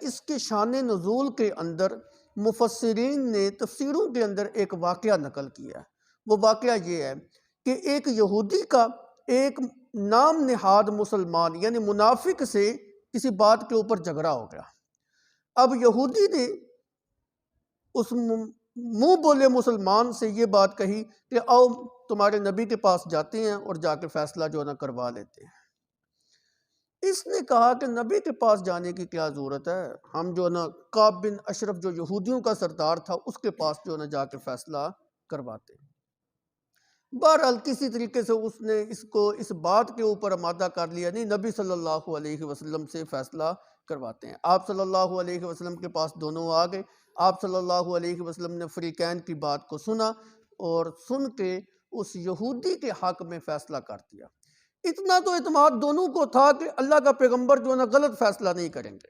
اس کے شان نزول کے اندر مفسرین نے تفسیروں کے اندر ایک واقعہ نقل کیا ہے۔ وہ واقعہ یہ ہے کہ ایک یہودی کا ایک نام نہاد مسلمان یعنی منافق سے کسی بات کے اوپر جھگڑا ہو گیا۔ اب یہودی نے اس منہ بولے مسلمان سے یہ بات کہی کہ آؤ تمہارے نبی کے پاس جاتے ہیں اور جا کے فیصلہ جو ہے نا کروا لیتے ہیں۔ اس نے کہا کہ نبی کے پاس جانے کی کیا ضرورت ہے، ہم جو ہے نا کعب بن اشرف جو یہودیوں کا سردار تھا اس کے پاس جو ہے نا جا کے فیصلہ کرواتے ہیں۔ بہرحال کسی طریقے سے اس نے اس کو اس بات کے اوپر آمادہ کر لیا، نہیں نبی صلی اللہ علیہ وسلم سے فیصلہ کرواتے ہیں۔ آپ صلی اللہ علیہ وسلم کے پاس دونوں آ گئے۔ آپ صلی اللہ علیہ وسلم نے فریقین کی بات کو سنا اور سن کے اس یہودی کے حق میں فیصلہ کر دیا۔ اتنا تو اعتماد دونوں کو تھا کہ اللہ کا پیغمبر جو ہے نا غلط فیصلہ نہیں کریں گے۔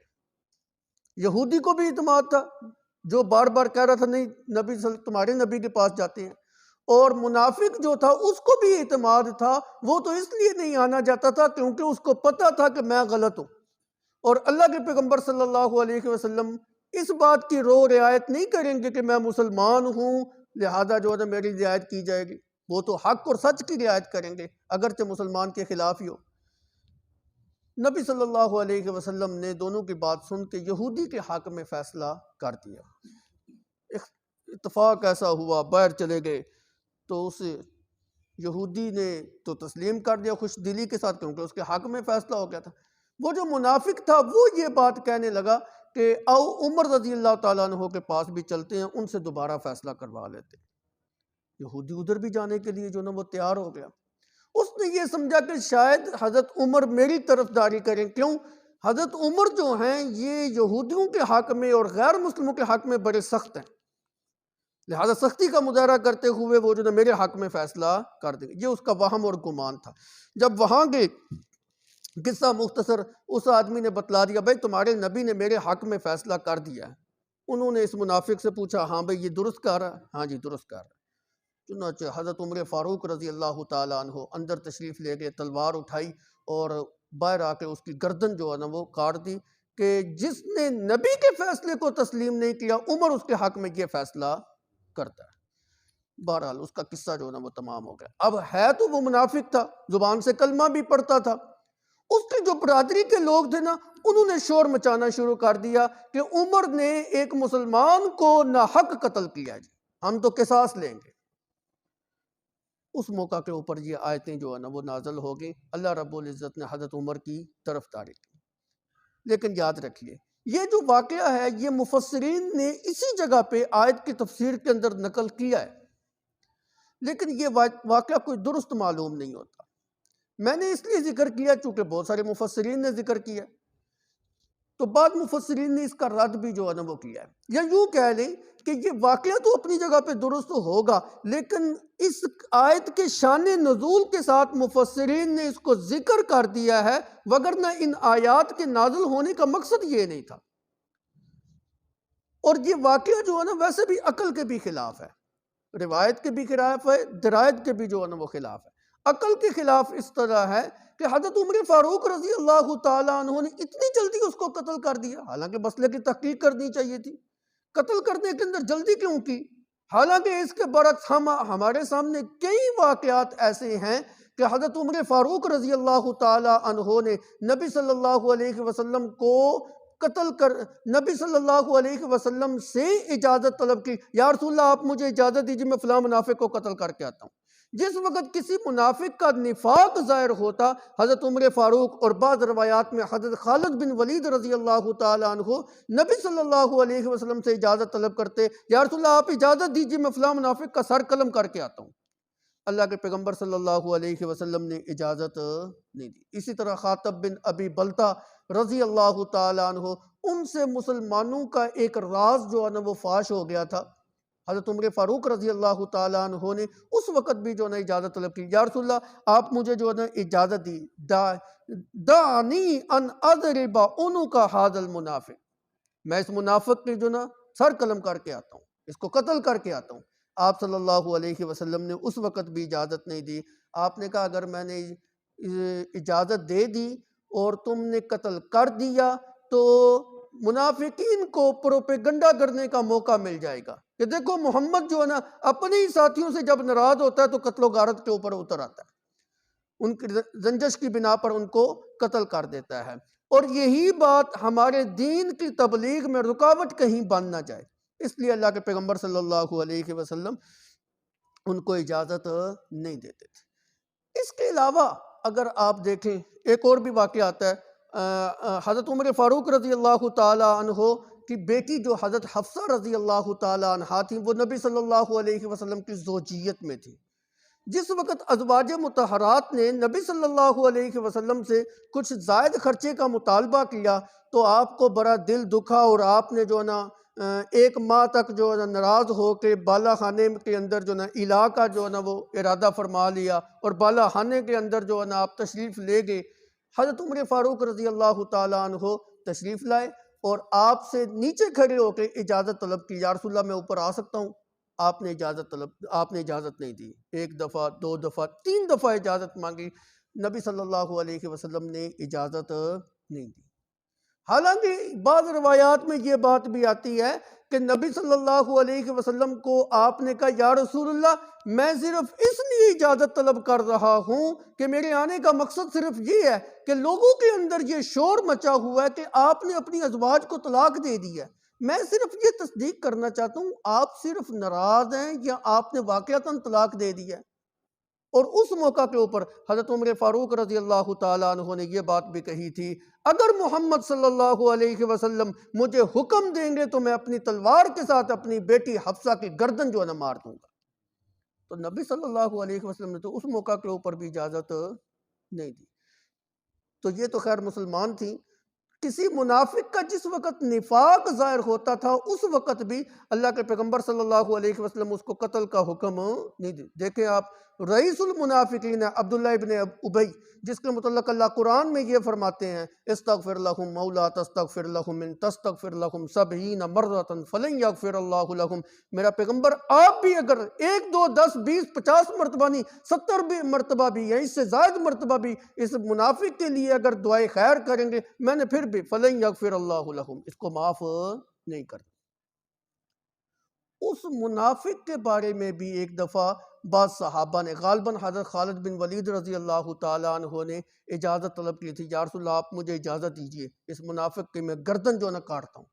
یہودی کو بھی اعتماد تھا جو بار بار کہہ رہا تھا نہیں تمہارے نبی کے پاس جاتے ہیں، اور منافق جو تھا اس کو بھی اعتماد تھا، وہ تو اس لیے نہیں آنا جاتا تھا کیونکہ اس کو پتہ تھا کہ میں غلط ہوں، اور اللہ کے پیغمبر صلی اللہ علیہ وسلم اس بات کی رعایت نہیں کریں گے کہ میں مسلمان ہوں لہذا جو ہے نا میری رعایت کی جائے گی۔ وہ تو حق اور سچ کی رعایت کریں گے اگرچہ مسلمان کے خلاف ہی ہو۔ نبی صلی اللہ علیہ وسلم نے دونوں کی بات سن کے یہودی کے حق میں فیصلہ کر دیا۔ اتفاق ایسا ہوا باہر چلے گئے تو اس یہودی نے تو تسلیم کر دیا خوش دلی کے ساتھ کیونکہ اس کے حق میں فیصلہ ہو گیا تھا۔ وہ جو منافق تھا وہ یہ بات کہنے لگا کہ آؤ عمر رضی اللہ تعالیٰ عنہ کے پاس بھی چلتے ہیں، ان سے دوبارہ فیصلہ کروا لیتے ہیں۔ یہودی ادھر بھی جانے کے لیے جو نا وہ تیار ہو گیا۔ اس نے یہ سمجھا کہ شاید حضرت عمر میری طرف داری کریں، کیوں حضرت عمر جو ہیں یہ یہودیوں کے حق میں اور غیر مسلموں کے حق میں بڑے سخت ہیں، لہذا سختی کا مظاہرہ کرتے ہوئے وہ جو نا میرے حق میں فیصلہ کر دیں گے۔ یہ اس کا وہم اور گمان تھا۔ جب وہاں گئے قصہ مختصر اس آدمی نے بتلا دیا، بھائی تمہارے نبی نے میرے حق میں فیصلہ کر دیا ہے۔ انہوں نے اس منافق سے پوچھا، ہاں بھائی یہ درست کہہ رہا ہے؟ ہاں جی درست کہہ رہا ہے۔ چنانچہ حضرت عمر فاروق رضی اللہ تعالیٰ عنہ اندر تشریف لے گئے، تلوار اٹھائی اور باہر آ کے اس کی گردن جو ہے نا وہ کاٹ دی کہ جس نے نبی کے فیصلے کو تسلیم نہیں کیا عمر اس کے حق میں یہ فیصلہ کرتا ہے۔ بہرحال اس کا قصہ جو ہے نا وہ تمام ہو گیا۔ اب ہے تو وہ منافق تھا، زبان سے کلمہ بھی پڑھتا تھا، اس کی جو برادری کے لوگ تھے نا انہوں نے شور مچانا شروع کر دیا کہ عمر نے ایک مسلمان کو ناحق قتل کیا، جی ہم تو قصاص لیں گے۔ اس موقع کے اوپر یہ آیتیں جو ہے نا وہ نازل ہو گئی، اللہ رب العزت نے حضرت عمر کی طرفداری کی۔ لیکن یاد رکھیے یہ جو واقعہ ہے یہ مفسرین نے اسی جگہ پہ آیت کی تفسیر کے اندر نقل کیا ہے، لیکن یہ واقعہ کوئی درست معلوم نہیں ہوتا۔ میں نے اس لیے ذکر کیا چونکہ بہت سارے مفسرین نے ذکر کیا، تو بعض مفسرین نے اس کا رد بھی جو ہے نا وہ کیا ہے، یا یوں کہہ لیں کہ یہ واقعہ تو اپنی جگہ پہ درست ہوگا لیکن اس آیت کے شان نزول کے ساتھ مفسرین نے اس کو ذکر کر دیا ہے، وگرنہ ان آیات کے نازل ہونے کا مقصد یہ نہیں تھا۔ اور یہ واقعہ جو ہے نا ویسے بھی عقل کے بھی خلاف ہے، روایت کے بھی خلاف ہے، درایت کے بھی جو ہے نا وہ خلاف ہے۔ عقل کے خلاف اس طرح ہے کہ حضرت عمر فاروق رضی اللہ تعالیٰ عنہ نے اتنی جلدی اس کو قتل کر دیا، حالانکہ مسئلے کی تحقیق کرنی چاہیے تھی، قتل کرنے کے اندر جلدی کیوں کی؟ حالانکہ اس کے برعکس ہمارے سامنے کئی واقعات ایسے ہیں کہ حضرت عمر فاروق رضی اللہ تعالیٰ عنہ نے نبی صلی اللہ علیہ وسلم کو نبی صلی اللہ علیہ وسلم سے اجازت طلب کی، یا رسول اللہ آپ مجھے اجازت دیجیے میں فلاں منافق کو قتل کر کے آتا ہوں۔ جس وقت کسی منافق کا نفاق ظاہر ہوتا حضرت عمر فاروق اور بعض روایات میں حضرت خالد بن ولید رضی اللہ تعالیٰ عنہ نبی صلی اللہ علیہ وسلم سے اجازت طلب کرتے، یا رسول اللہ آپ اجازت دیجیے میں فلاں منافق کا سر قلم کر کے آتا ہوں۔ اللہ کے پیغمبر صلی اللہ علیہ وسلم نے اجازت نہیں دی۔ اسی طرح خاطب بن ابی بلتہ رضی اللہ تعالیٰ عنہ، ان سے مسلمانوں کا ایک راز جو ہے نا وہ فاش ہو گیا تھا، حضرت عمر فاروق رضی اللہ تعالیٰ عنہ نے اس وقت بھی جو ہے نا اجازت طلب کی، یا رسول اللہ آپ مجھے جو ہے نا اجازت دی، دعنی ان اضرب عنق ھذا المنافق، میں اس منافق کی جو نا سر قلم کر کے آتا ہوں، اس کو قتل کر کے آتا ہوں۔ آپ صلی اللہ علیہ وسلم نے اس وقت بھی اجازت نہیں دی۔ آپ نے کہا اگر میں نے اجازت دے دی اور تم نے قتل کر دیا تو منافقین کو پروپیگنڈا کرنے کا موقع مل جائے گا کہ دیکھو محمد جو ہے نا اپنے ہی ساتھیوں سے جب ناراض ہوتا ہے تو قتل و غارت کے اوپر اتر آتا ہے، ان کی زنجش کی بنا پر ان کو قتل کر دیتا ہے۔ اور یہی بات ہمارے دین کی تبلیغ میں رکاوٹ کہیں بن نہ جائے، اس لیے اللہ کے پیغمبر صلی اللہ علیہ وسلم ان کو اجازت نہیں دیتے تھے۔ اس کے علاوہ اگر آپ دیکھیں ایک اور بھی واقعہ آتا ہے، حضرت عمر فاروق رضی اللہ تعالی عنہ کی بیٹی جو حضرت حفصہ رضی اللہ تعالی عنہ تھی، وہ نبی صلی اللہ علیہ وسلم کی زوجیت میں تھی۔ جس وقت ازواج مطہرات نے نبی صلی اللہ علیہ وسلم سے کچھ زائد خرچے کا مطالبہ کیا تو آپ کو بڑا دل دکھا، اور آپ نے جو ہے نا ایک ماہ تک جو ہے نا ناراض ہو کے بالا خانے کے اندر جو ہے نا الہ کا جو ہے نا وہ ارادہ فرما لیا، اور بالا خانے کے اندر جو ہے نا آپ تشریف لے گئے۔ حضرت عمر فاروق رضی اللہ تعالیٰ عنہ تشریف لائے اور آپ سے نیچے کھڑے ہو کے اجازت طلب کی، یا رسول اللہ میں اوپر آ سکتا ہوں؟ آپ نے اجازت نہیں دی، ایک دفعہ، دو دفعہ، تین دفعہ اجازت مانگی، نبی صلی اللہ علیہ وسلم نے اجازت نہیں دی۔ حالانکہ بعض روایات میں یہ بات بھی آتی ہے کہ نبی صلی اللہ علیہ وسلم کو آپ نے کہا یا رسول اللہ میں صرف اس لیے اجازت طلب کر رہا ہوں کہ میرے آنے کا مقصد صرف یہ ہے کہ لوگوں کے اندر یہ شور مچا ہوا ہے کہ آپ نے اپنی ازواج کو طلاق دے دی ہے، میں صرف یہ تصدیق کرنا چاہتا ہوں آپ صرف ناراض ہیں یا آپ نے واقعتاً طلاق دے دی ہے۔ اور اس موقع کے اوپر حضرت عمر فاروق رضی اللہ تعالیٰ عنہ نے یہ بات بھی کہی تھی، اگر محمد صلی اللہ علیہ وسلم مجھے حکم دیں گے تو میں اپنی تلوار کے ساتھ اپنی بیٹی حفصہ کی گردن جو ہے نا مار دوں گا۔ تو نبی صلی اللہ علیہ وسلم نے تو اس موقع کے اوپر بھی اجازت نہیں دی۔ تو یہ تو خیر مسلمان تھی، کسی منافق کا جس وقت نفاق ظاہر ہوتا تھا اس وقت بھی اللہ کے پیغمبر صلی اللہ علیہ وسلم اس کو قتل کا حکم نہیں دی۔ دیکھیں آپ رئیس المنافقین عبداللہ ابن ابی، جس کے متعلق اللہ قرآن میں یہ فرماتے ہیں استغفر لہم مولا تستغفر لہم ان تستغفر لہم 70 مرۃ فلن یغفر اللہ لہم، میرا پیغمبر آپ بھی اگر 1 2 10 20 50 مرتبہ نہیں 70 مرتبہ بھی یا اس سے زائد مرتبہ بھی اس منافق کے لیے اگر دعائے خیر کریں گے میں نے پھر بھی فلن یغفر اللہ لہم، اس کو معاف نہیں کرتا۔ اس منافق کے بارے میں بھی ایک دفعہ بعض صحابہ نے، غالباً حضرت خالد بن ولید رضی اللہ تعالیٰ عنہ نے اجازت طلب کی تھی، یا رسول اللہ آپ مجھے اجازت دیجئے اس منافق کی میں گردن جو نہ کاٹتا ہوں،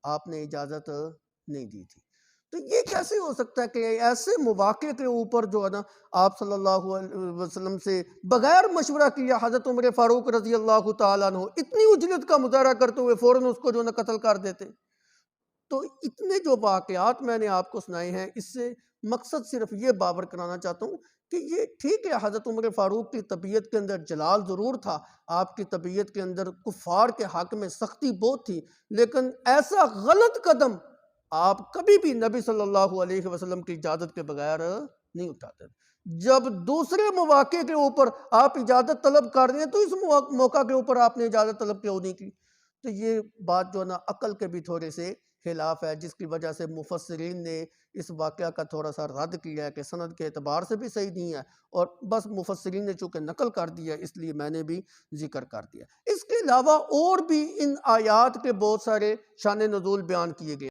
آپ نے اجازت نہیں دی تھی۔ تو یہ کیسے ہو سکتا ہے کہ ایسے مواقع کے اوپر جو ہے نا آپ صلی اللہ علیہ وسلم سے بغیر مشورہ کیا حضرت عمر فاروق رضی اللہ تعالیٰ عنہ اتنی اجلت کا مظاہرہ کرتے ہوئے فوراً اس کو جو ہے نا قتل کر دیتے؟ تو اتنے جو واقعات میں نے آپ کو سنائے ہیں اس سے مقصد صرف یہ باور کرانا چاہتا ہوں کہ یہ ٹھیک ہے حضرت عمر فاروق کی طبیعت کے اندر جلال ضرور تھا، آپ کی طبیعت کے اندر کفار کے حق میں سختی بہت تھی، لیکن ایسا غلط قدم آپ کبھی بھی نبی صلی اللہ علیہ وسلم کی اجازت کے بغیر نہیں اٹھاتے۔ جب دوسرے مواقع کے اوپر آپ اجازت طلب کر رہے ہیں تو اس موقع کے اوپر آپ نے اجازت طلب کیوں نہیں کی؟ تو یہ بات جو ہے نا عقل کے بھی تھوڑے سے خلاف ہے، جس کی وجہ سے مفسرین نے اس واقعہ کا تھوڑا سا رد کیا ہے کہ سند کے اعتبار سے بھی صحیح نہیں ہے، اور بس مفسرین نے چونکہ نقل کر دیا اس لیے میں نے بھی ذکر کر دیا۔ اس کے علاوہ اور بھی ان آیات کے بہت سارے شان نزول بیان کیے گئے۔